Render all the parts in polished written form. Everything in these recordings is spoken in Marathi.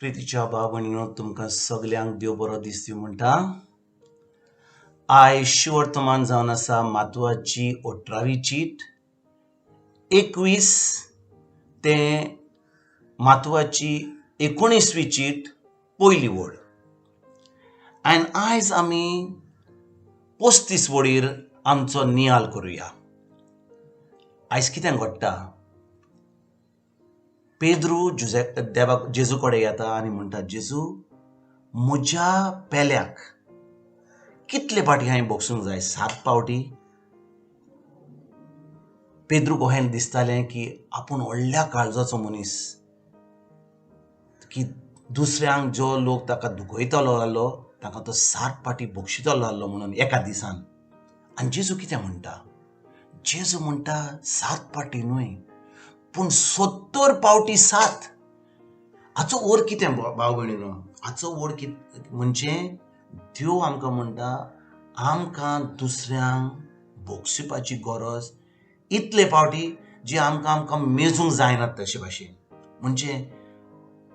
प्रितीच्या बाबणीनो तुमकां सगल्यांक देव बरो दीस दिवं म्हणटा. आयज शिवर्तमान जावन आसा म्हत्वाची 18वी चीट, 21 ते म्हत्वाची 19वी चीट पयली वड. आनी आयज आमी 35 वडीर आमचो नियाल करुया. आयज कितें घडटा? पेद्रू जेजू कडेन येता आनी म्हणटा, जेजू, म्हज्या पेल्याक कितले फावटी हांवें बोगसूंक जाय? 7 फावटी? पेद्रूक अशें दिसतालें की आपूण व्हडल्या काळजाचो मनीस, की दुसऱ्यांक जो लोक ताका दुखयतालो जालो ताका तो 7 फावटी बोगशितालो जाल्लो म्हणून एका दिसान. आनी जेजू कितें म्हणटा? जेजू म्हणटा 7 फावटी न्हय, पूण 70 फावटी 7. हाचो अर्थ कितें भाव भयणीनो? हाचो अर्थ म्हणजे देव आमकां म्हणटा आमकां दुसऱ्यांक बोगशिपाची गरज इतले फावटी जी आमकां मेजूंक जायना तशे भाशेन. म्हणजे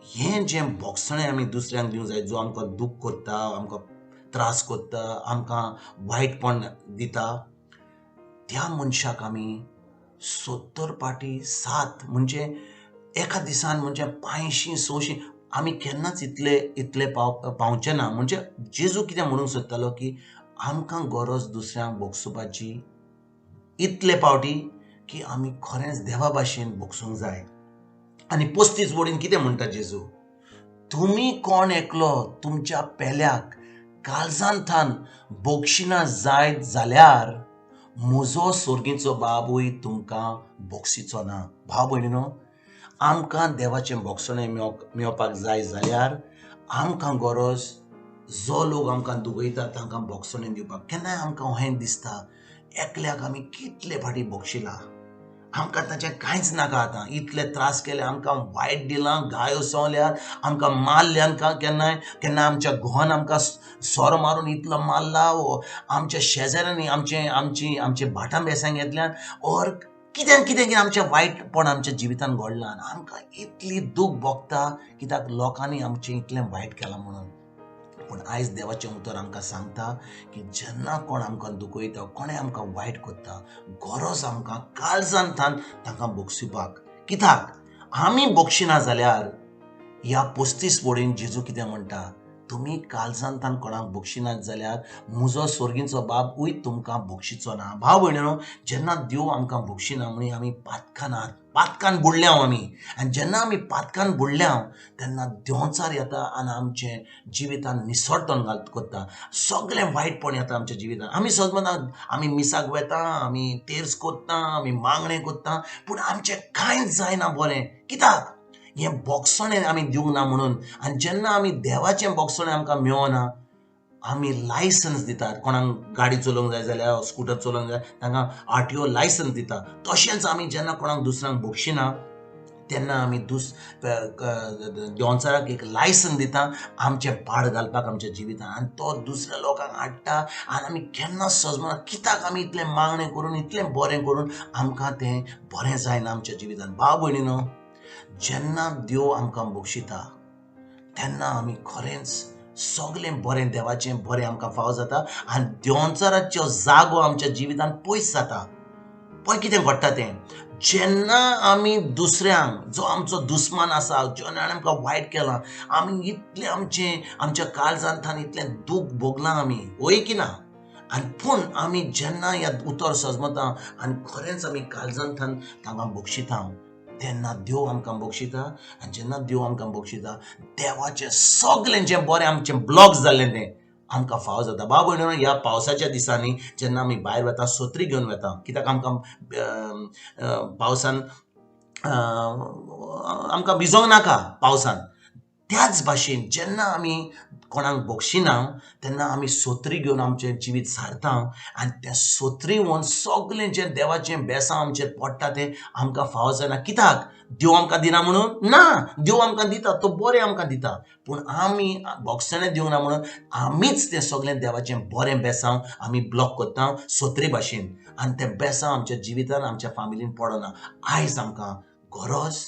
हें जें बोगसणें आमी दुसऱ्यांक दिवंक जाय, जो आमकां दूख करता, आमकां त्रास करता, आमकां वायटपण दिता, त्या मनशाक आमी 70 फावटी 7 म्हणजे एका दिसान म्हणजे 500-600 आमी केन्नाच इतले पावचे ना. म्हणजे जेजू कितें म्हणूंक सोदतालो की आमकां गरज दुसऱ्यांक बोगसुपाची इतले फावटी की आमी खरेंच देवा भाशेन बोगसूंक जाय. आनी 35 वडीन कितें म्हणटा जेजू? तुमी कोण एकलो तुमच्या पेल्याक काळजांतल्यान बोगशिना जायत जाल्यार म्हजो सुर्गेचो बाबूय तुमकां बोगशिचो ना. भाव भयणीनो, आमकां देवाचें बोगसणें मेळपाक जाय जाल्यार आमकां गरज जो लोक आमकां दुखयता तांकां बोगसणें दिवपाक. केन्नाय आमकां अशें दिसता एकल्याक आमी कितले फावटी बोगशिला, आमकां ताचें कांयच नाका आतां, इतले त्रास केले, आमकां वायट दिलां, गायो सवल्यात, आमकां मारल्यान केन्ना आमच्या घोवान आमकां सोरो मारून इतलो मारला, आमच्या शेजाऱ्यांनी आमचे भाटां बेसांक घेतल्यान, और कितें आमचें वायटपण आमच्या जिवितान घडलां. आमकां इतली दूख भोगता कित्याक लोकांनी आमचें इतलें वायट केलां म्हणून. पूण आयज देवाचें उतर आमकां सांगता की जेन्ना कोण आमकां दुखयता, कोणें आमकां वायट करता, गरज आमकां काळजांतल्यान तांकां बोगसिपाक. कित्याक आमी बोगशिना जाल्यार ह्या 35 वडीन जेजू कितें म्हणटा? तुमी काळजांतल्यान कोणाक बोगशिनात जाल्यार म्हजो स्वर्गीचो बापूय तुमकां बोगशिचो ना. भाव भयणीनो, जेन्ना देव आमकां बोगशिना म्हणून आमी पातकान बुडल्या आमी. आनी जेन्ना आमी पातकान बुडल्या तेन्ना देंवचार येता आनी आमचें जिवितान निसटोन करता. सगळें वायटपण येता आमच्या जिवितान. आमी समजना आमी मिसाक वेता, आमी तेर्स कोत्ता, आमी मागणें कोत्ता, पूण आमचें कांयच जायना बरें. कित्याक? हें बोगसणें आमी दिवंक ना म्हणून. आनी जेन्ना आमी देवाचें बोगसणें आमकां मेळना, आमी लायसन्स दितात. कोणाक गाडी चलोवंक जाय जाल्यार, स्कुटर चलोवंक जाय तांकां RTO लायसन्स दिता. तशेंच आमी जेन्ना कोणाक दुसऱ्यांक बोगशिना तेन्ना आमी देंवचाराक एक लायसन्स दिता आमचें पाड घालपाक आमच्या जिवितान. आनी तो दुसऱ्या लोकांक हाडटा आनी आमी केन्नाच समजना कित्याक आमी इतलें मागणें करून, इतलें बरें करून आमकां तें बरें जायना आमच्या जिवितान. भाव भयणीनो, जेन्ना देव आमकां बोगशिता तेन्ना आमी खरेंच सगळें बरें देवाचें बरें आमकां फावो जाता आनी देंवचाराचो जागो आमच्या जिवितान पयस जाता. पळय कितें घडटा तें. जेन्ना आमी दुसऱ्यांक, जो आमचो दुस्मान आसा, जेन्ना आमकां वायट केलां, आमी इतलें आमच्या काळजांतल्यान इतलें दूख भोगलां आमी, वय की ना? आनी पूण आमी जेन्ना ह्या उतर सजमता आनी खरेंच आमी काळजांतल्यान तांकां बोगशिता तेन्ना देव आमकां बोगशिता. आनी जेन्ना देव आमकां बोगशिता देवाचें सगळें जें बरें आमचें ब्लॉक्स जाल्लें तें आमकां फावो जाता. भाव भयणीनो, ह्या पावसाच्या दिसांनी जेन्ना आमी भायर वता, सत्री घेवन वता, कित्याक आमकां पावसान आमकां भिजोंक नाका पावसान. त्याच भाशेन जेन्ना आमी कोणाक बोगशिना तेन्ना आमी सत्री घेवन आमचें जिवीत सारता आनी तें सत्री व्हरून सगळें जें देवाचें बेसांव आमचेर पडटा तें आमकां फावो जायना. कित्याक? देव आमकां दिना म्हणून? ना, देव आमकां दिता, तो बरें आमकां दिता. पूण आमी बोगसणें दिवंक ना म्हणून आमीच तें सगळें देवाचें बरें बेसांव आमी ब्लॉक करता सत्री भाशेन. आनी तें बेसांव आमच्या जिवितान, आमच्या फामिलीन पडना. आयज आमकां गरज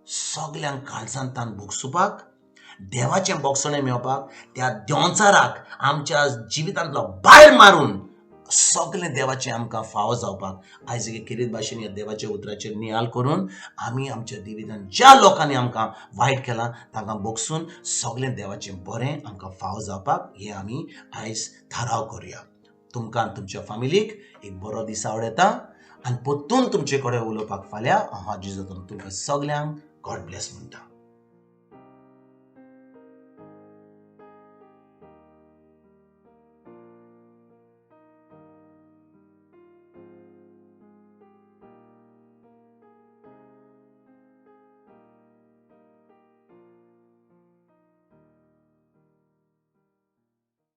सगळ्यांक काळजांतल्यान बोगसुपाक देवाचें बोगसणें मेळपाक त्या देंवचाराक आमच्या जिवितांतलो भायर मारून सगळें देवाचें आमकां फावो जावपाक आयज एक खेरीत भाशेन ह्या देवाच्या उतराचेर नियाळ करून आमी आमच्या जिवितांत ज्या लोकांनी आमकां वायट केलां तांकां बोगसून सगळें देवाचें बरें आमकां फावो जावपाक हें आमी आयज थाराव करुया. तुमकां आनी तुमच्या फॅमिलीक एक बरो दीस आवडेता आनी परतून तुमचे कडेन उलोवपाक फाल्यां हांव जिजो तुमकां सगळ्यांक गॉड ब्लेस म्हणटा.